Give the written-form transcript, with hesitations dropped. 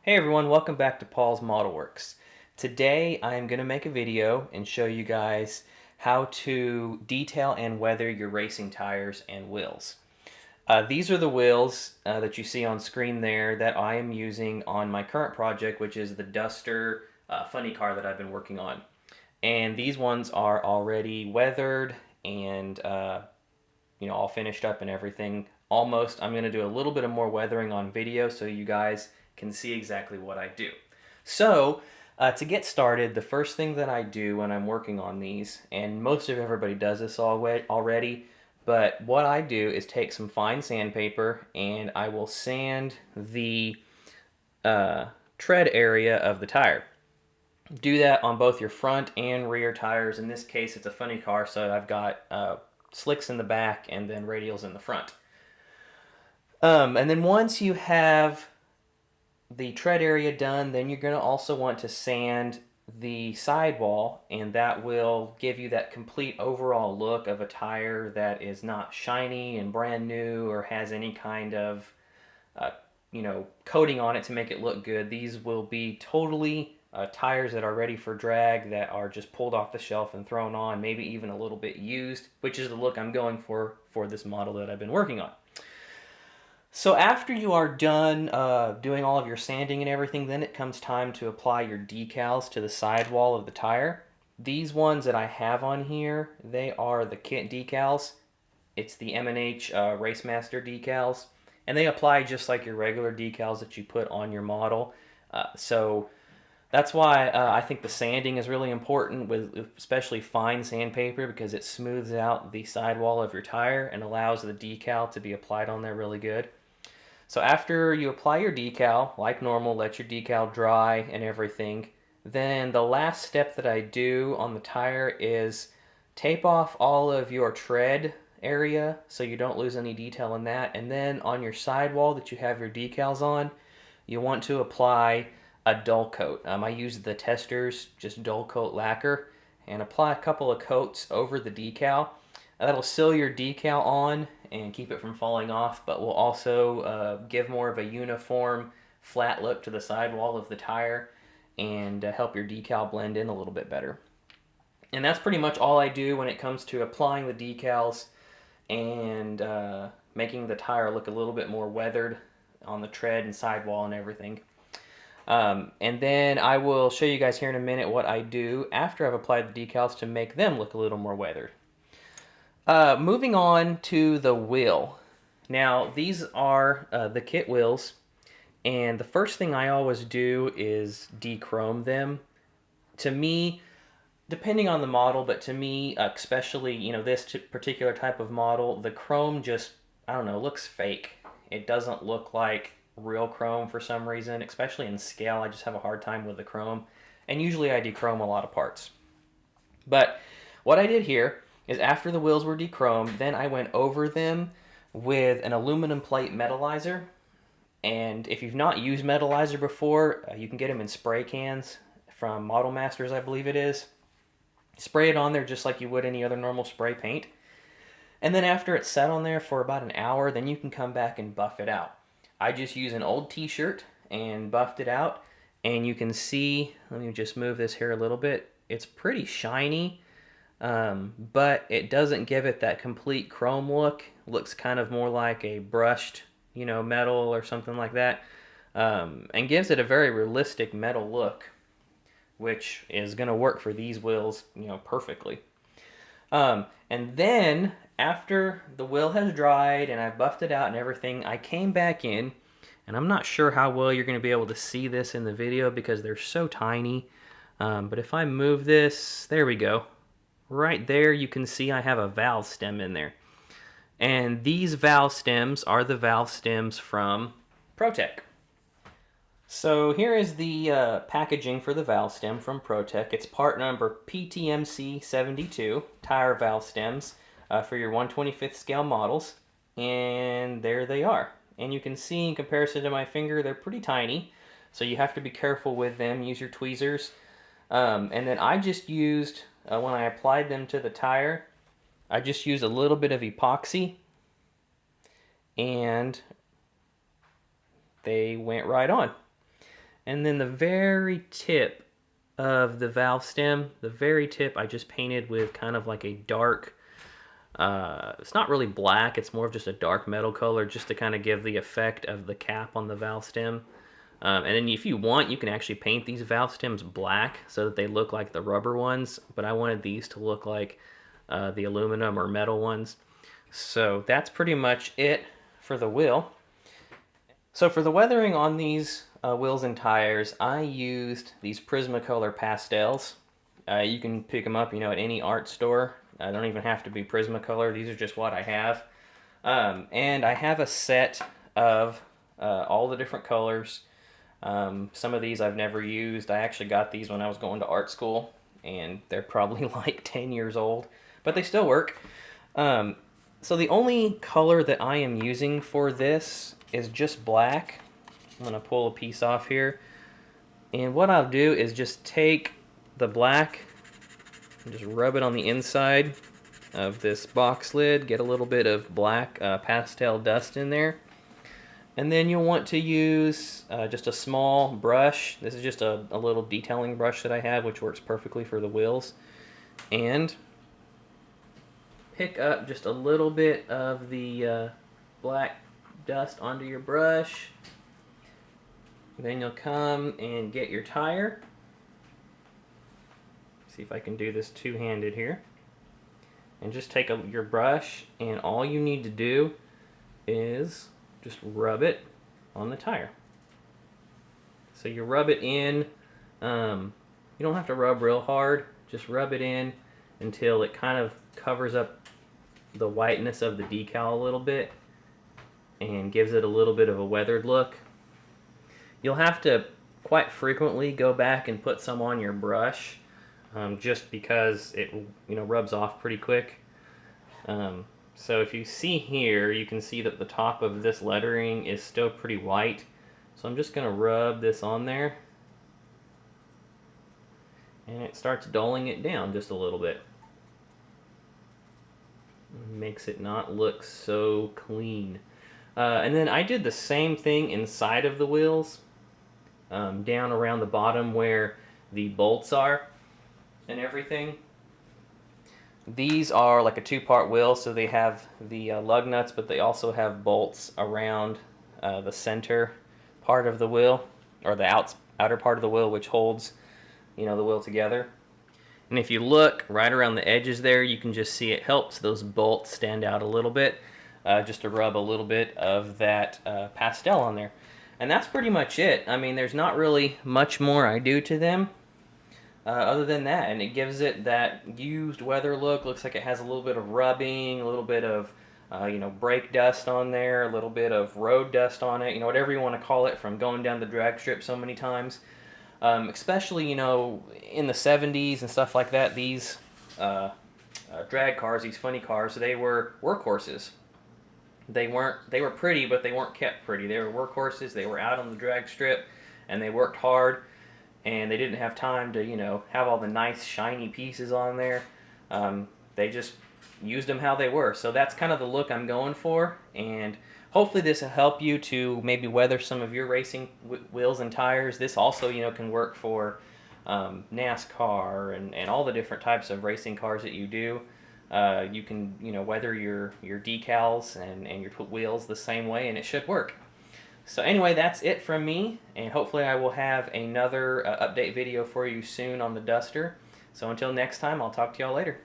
Hey everyone, welcome back to Paul's Model Works. Today I am going to make a video and show you guys how to detail and weather your racing tires and wheels. These are the wheels that you see on screen there that I am using on my current project, which is the Duster funny car that I've been working on. And these ones are already weathered and all finished up and everything. Almost. I'm going to do a little bit of more weathering on video so you guys can see exactly what I do. So to get started, the first thing that I do when I'm working on these, and most of everybody does this already, but what I do is take some fine sandpaper and I will sand the tread area of the tire. Do that on both your front and rear tires. In this case, it's a funny car, so I've got slicks in the back and then radials in the front. And then once you have the tread area done, then you're going to also want to sand the sidewall, and that will give you that complete overall look of a tire that is not shiny and brand new or has any kind of coating on it to make it look good. These will be totally tires that are ready for drag, that are just pulled off the shelf and thrown on, maybe even a little bit used, which is the look I'm going for this model that I've been working on. So after you are done doing all of your sanding and everything, then it comes time to apply your decals to the sidewall of the tire. These ones that I have on here, they are the kit decals. It's the M&H Racemaster decals, and they apply just like your regular decals that you put on your model. So that's why I think the sanding is really important, with especially fine sandpaper, because it smooths out the sidewall of your tire and allows the decal to be applied on there really good. So after you apply your decal, like normal, let your decal dry and everything, then the last step that I do on the tire is tape off all of your tread area so you don't lose any detail in that. And then on your sidewall that you have your decals on, you want to apply a dull coat. I use the Testors, just dull coat lacquer, and apply a couple of coats over the decal. That'll seal your decal on and keep it from falling off, but will also give more of a uniform, flat look to the sidewall of the tire and help your decal blend in a little bit better. And that's pretty much all I do when it comes to applying the decals and making the tire look a little bit more weathered on the tread and sidewall and everything. And then I will show you guys here in a minute what I do after I've applied the decals to make them look a little more weathered. Moving on to the wheel. Now, these are the kit wheels, and the first thing I always do is dechrome them. To me, depending on the model, but to me, especially, this particular type of model, the chrome just, I don't know, looks fake. It doesn't look like real chrome for some reason, especially in scale. I just have a hard time with the chrome, and usually I dechrome a lot of parts. But what I did here is, after the wheels were dechromed, then I went over them with an aluminum plate metalizer. And if you've not used metalizer before, you can get them in spray cans from Model Masters, I believe it is. Spray it on there just like you would any other normal spray paint. And then after it's set on there for about an hour, then you can come back and buff it out. I just use an old t-shirt and buffed it out. And you can see, let me just move this here a little bit. It's pretty shiny. But it doesn't give it that complete chrome look. It looks kind of more like a brushed, metal or something like that, and gives it a very realistic metal look, which is going to work for these wheels, perfectly. And then after the wheel has dried and I've buffed it out and everything, I came back in, and I'm not sure how well you're going to be able to see this in the video because they're so tiny. But if I move this, there we go. Right there, you can see I have a valve stem in there. And these valve stems are the valve stems from ProTech. So here is the packaging for the valve stem from ProTech. It's part number PTMC72, tire valve stems for your 1/25th scale models. And there they are. And you can see, in comparison to my finger, they're pretty tiny. So you have to be careful with them. Use your tweezers. And then I just used, when I applied them to the tire, I just used a little bit of epoxy, and they went right on. And then the very tip of the valve stem, the very tip, I just painted with kind of like a dark, it's not really black, it's more of just a dark metal color, just to kind of give the effect of the cap on the valve stem. And then if you want, you can actually paint these valve stems black so that they look like the rubber ones, but I wanted these to look like the aluminum or metal ones. So that's pretty much it for the wheel. So for the weathering on these wheels and tires, I used these Prismacolor Pastels. You can pick them up, at any art store. I don't even have to be Prismacolor. These are just what I have. And I have a set of all the different colors. Some of these I've never used. I actually got these when I was going to art school, and they're probably like 10 years old, but they still work. So the only color that I am using for this is just black. I'm going to pull a piece off here. And what I'll do is just take the black and just rub it on the inside of this box lid. Get a little bit of black pastel dust in there. And then you'll want to use just a small brush. This is just a little detailing brush that I have, which works perfectly for the wheels. And pick up just a little bit of the black dust onto your brush. Then you'll come and get your tire. See if I can do this two-handed here. And just take your brush, and all you need to do is just rub it on the tire. So you rub it in. You don't have to rub real hard. Just rub it in until it kind of covers up the whiteness of the decal a little bit and gives it a little bit of a weathered look. You'll have to quite frequently go back and put some on your brush, just because it rubs off pretty quick. So if you see here, you can see that the top of this lettering is still pretty white. So I'm just going to rub this on there, and it starts dulling it down just a little bit. Makes it not look so clean. And then I did the same thing inside of the wheels, down around the bottom where the bolts are and everything. These are like a two-part wheel, so they have the lug nuts, but they also have bolts around the center part of the wheel, or the outer part of the wheel, which holds the wheel together. And if you look right around the edges there, you can just see it helps those bolts stand out a little bit, just to rub a little bit of that pastel on there. And that's pretty much it. I mean, there's not really much more I do to them other than that, and it gives it that used weather look. Looks like it has a little bit of rubbing, a little bit of brake dust on there, a little bit of road dust on it, whatever you want to call it, from going down the drag strip so many times. Especially, in the 70s and stuff like that, these drag cars, these funny cars, they were workhorses. They were pretty, but they weren't kept pretty. They were workhorses. They were out on the drag strip, and they worked hard, and they didn't have time to, have all the nice shiny pieces on there. They just used them how they were. So that's kind of the look I'm going for, and hopefully this will help you to maybe weather some of your racing wheels and tires. This also, can work for NASCAR and all the different types of racing cars that you do. You can, weather your decals and your wheels the same way, and it should work. So anyway, that's it from me, and hopefully I will have another update video for you soon on the Duster. So until next time, I'll talk to y'all later.